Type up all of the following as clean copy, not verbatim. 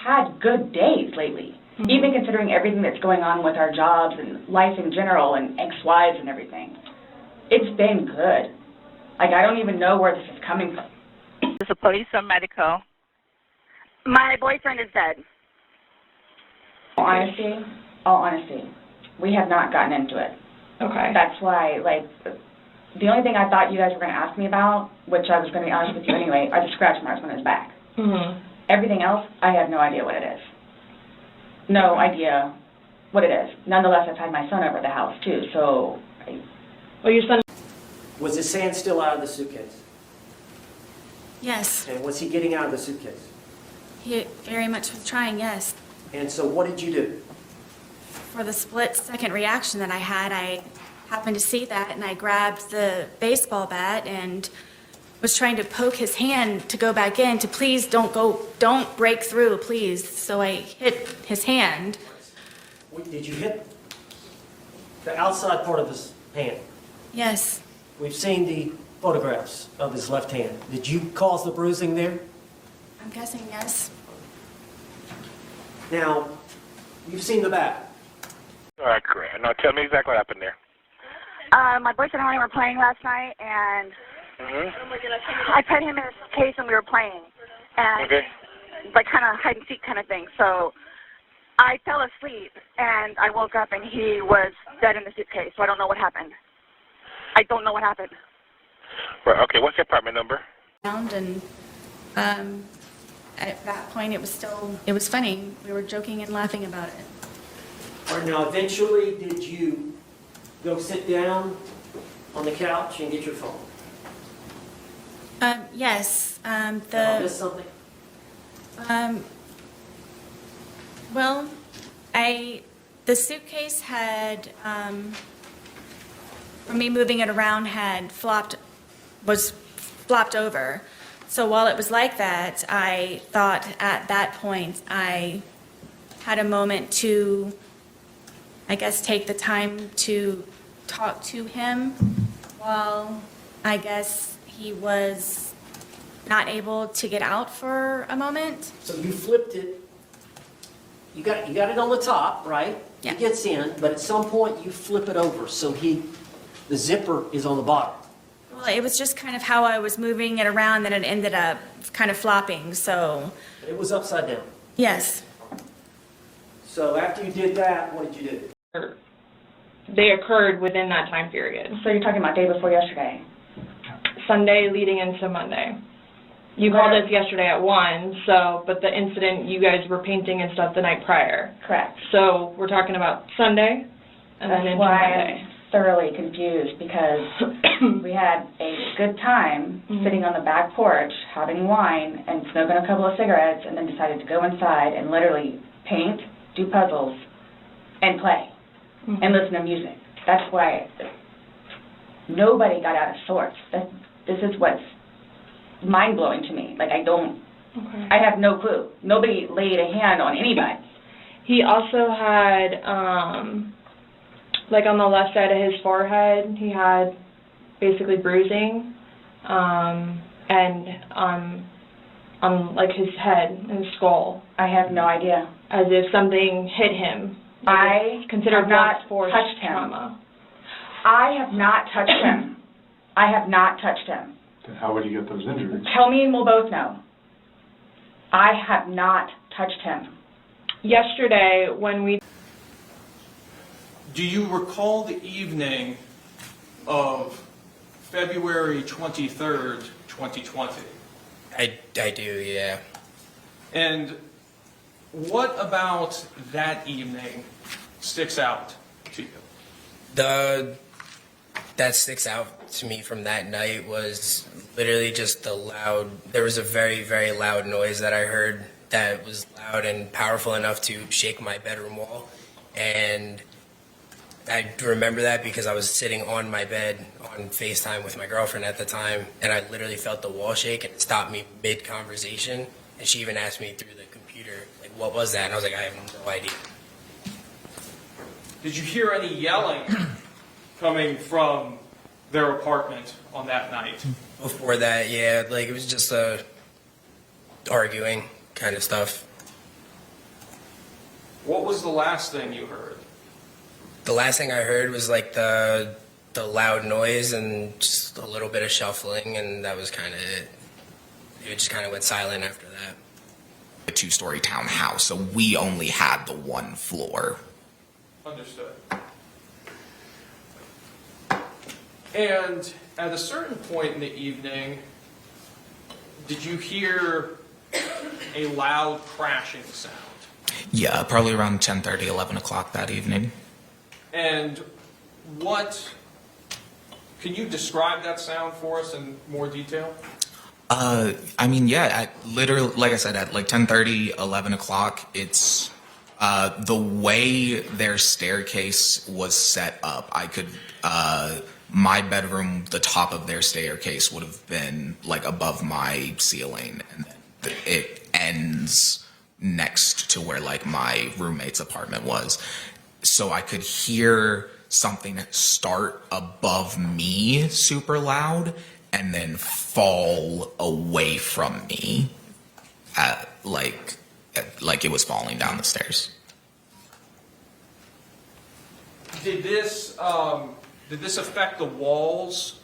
had good days lately, even considering everything that's going on with our jobs and life in general and ex-wives and everything. It's been good. Like, I don't even know where this is coming from. Is the police or medical? My boyfriend is dead. All honesty, we have not gotten into it. Okay. That's why, like, the only thing I thought you guys were going to ask me about, which I was going to be honest with you anyway, are the scratch marks on his back. Everything else, I have no idea what it is. No idea what it is. Nonetheless, I've had my son over at the house, too, so... Well, your son... Was his hand still out of the suitcase? Yes. And was he getting out of the suitcase? He very much was trying, yes. And so what did you do? For the split-second reaction that I had, I happened to see that, and I grabbed the baseball bat and was trying to poke his hand to go back in to please don't break through, please. So I hit his hand. Did you hit the outside part of his hand? Yes. We've seen the photographs of his left hand. Did you cause the bruising there? I'm guessing yes. Now, you've seen the bat. All right, correct. Now tell me exactly what happened there. My boyfriend and I were playing last night, and I put him in his case and we were playing. And like kind of hide and seek kind of thing. So I fell asleep, and I woke up, and he was dead in the suitcase. So I don't know what happened. I don't know what happened. Right, okay, what's your apartment number? And at that point, it was funny. We were joking and laughing about it. All right, now, eventually, did you go sit down on the couch and get your phone? Yes. Did I miss something? Well, the suitcase had, from me moving it around, was flopped over. So while it was like that, I thought at that point I had a moment to, I guess, take the time to talk to him while I guess he was not able to get out for a moment. So you flipped it. You got it on the top, right? Yeah. It gets in, but at some point you flip it over so the zipper is on the bottom. Well, it was just kind of how I was moving it around that it ended up kind of flopping, so... It was upside down. Yes. So after you did that, what did you do? They occurred within that time period. So you're talking about day before yesterday? Sunday leading into Monday. You called us yesterday at 1, but the incident, you guys were painting and stuff the night prior. Correct. So we're talking about Sunday and then into Monday. I'm thoroughly confused because we had a good time sitting on the back porch having wine and smoking a couple of cigarettes, and then decided to go inside and literally paint, do puzzles, and play and listen to music. That's why nobody got out of sorts. This is what's mind-blowing to me. Like, I have no clue. Nobody laid a hand on anybody. He also had, like on the left side of his forehead, he had basically bruising, and on like his head and his skull. I have no idea. As if something hit him. I considered have not force touched him. trauma. I have not touched him. I have not touched him. Then how would he get those injuries? Tell me and we'll both know. I have not touched him. Yesterday, when we... Do you recall the evening of February 23rd, 2020? I do, yeah. And what about that evening sticks out to you? That sticks out to me from that night was literally just there was a very, very loud noise that I heard that was loud and powerful enough to shake my bedroom wall. And I remember that because I was sitting on my bed on FaceTime with my girlfriend at the time, and I literally felt the wall shake, and it stopped me mid-conversation. And she even asked me through the computer, like, what was that? And I was like, I have no idea. Did you hear any yelling coming from their apartment on that night? Before that, yeah, like it was just arguing kind of stuff. What was the last thing you heard? The last thing I heard was like the loud noise and just a little bit of shuffling, and that was kind of it. It just kind of went silent after that. A 2-story townhouse, so we only had the 1 floor. Understood. And at a certain point in the evening, did you hear a loud crashing sound? Yeah, probably around 10:30, 11 o'clock that evening. And can you describe that sound for us in more detail? I mean, yeah, at literally, like I said, at like 10:30, 11 o'clock, it's the way their staircase was set up. I could, my bedroom, the top of their staircase would have been like above my ceiling, and then it ends next to where like my roommate's apartment was. So I could hear something start above me super loud and then fall away from me like it was falling down the stairs. Did this affect the walls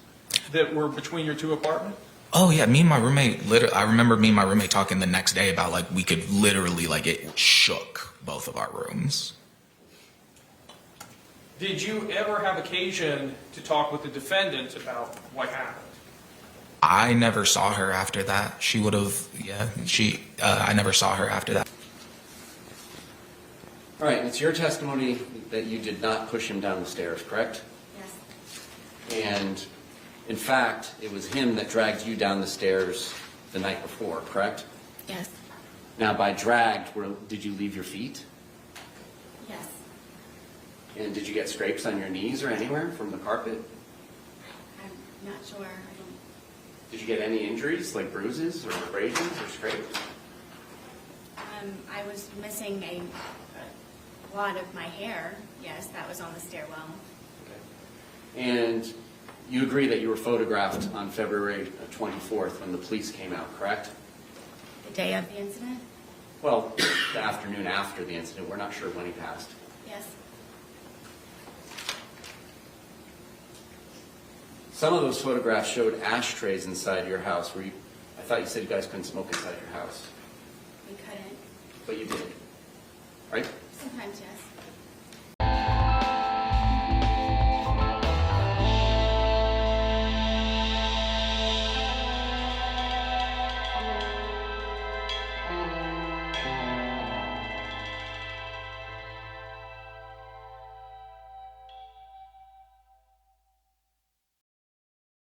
that were between your 2 apartments? Oh yeah, me and my roommate, I remember me and my roommate talking the next day about like we could literally, like, it shook both of our rooms. Did you ever have occasion to talk with the defendant about what happened? I never saw her after that. She would have, I never saw her after that. All right, it's your testimony that you did not push him down the stairs, correct? Yes. And in fact, it was him that dragged you down the stairs the night before, correct? Yes. Now, by dragged, did you leave your feet? Yes. And did you get scrapes on your knees or anywhere from the carpet? I'm not sure. Did you get any injuries, like bruises or abrasions or scrapes? I was missing a lot of my hair. Yes, that was on the stairwell. Okay. And you agree that you were photographed on February 24th when the police came out, correct? The day of the incident? Well, the afternoon after the incident. We're not sure when he passed. Yes. Some of those photographs showed ashtrays inside your house. I thought you said you guys couldn't smoke inside your house. We couldn't. But you did, right? Sometimes, yes.